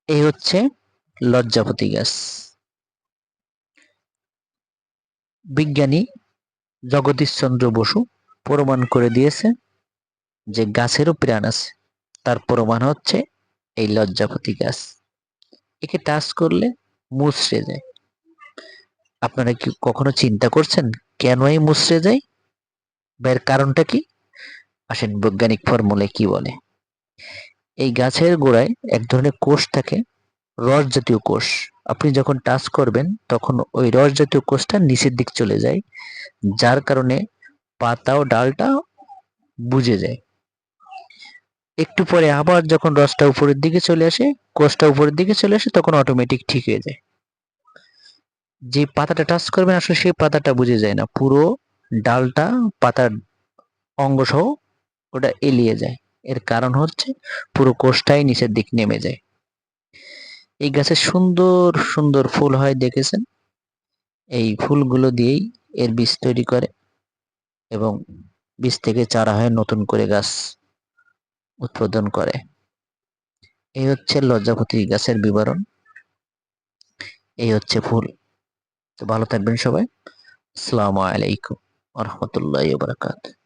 এই হচ্ছে লজ্জাপতি গাছ। বিজ্ঞানী জগদীশচন্দ্র বসু প্রমাণ করে দিয়েছে যে গাছেরও প্রাণ আছে। তার প্রমাণ হচ্ছে এই লজ্জাপতি গাছ। একে টাচ করলে মুচড়ে যায়। আপনারা কি কখনো চিন্তা করছেন কেন এই মুচড়ে যায় বা এর কারণটা কি? আসেন বৈজ্ঞানিক ফর্মুলায় কি বলে। এই গাছের গোড়ায় এক ধরনের কোষ থাকে, রস জাতীয় কোষ। আপনি যখন টাচ করবেন তখন ওই রস জাতীয় কোষটা নিচের দিক চলে যায়, যার কারণে পাতা ও ডালটা বুজে যায়। একটু পরে আবার যখন রসটা উপরের দিকে চলে আসে, কোষটা উপরের দিকে চলে আসে, তখন অটোমেটিক ঠিক হয়ে যায়। যে পাতাটা টাচ করবেন আসলে সেই পাতাটা বুঝে যায় না, পুরো ডালটা পাতার অঙ্গ সহ ওটা এলিয়ে যায়। এর কারণ হচ্ছে পুরো কোষটাই নিচের দিক নেমে যায়। এই গাছে সুন্দর সুন্দর ফুল হয় দেখেছেন, এই ফুলগুলো দিয়েই এর বীজ তৈরি করে এবং বীজ থেকে চারা হয়ে নতুন করে গাছ উৎপাদন করে। এই হচ্ছে লজ্জাপতি গাছের বিবরণ। এই হচ্ছে ফুল। তো ভালো থাকবেন সবাই। আসসালামু আলাইকুম ওয়া রাহমাতুল্লাহি ওয়া বারাকাতুহু।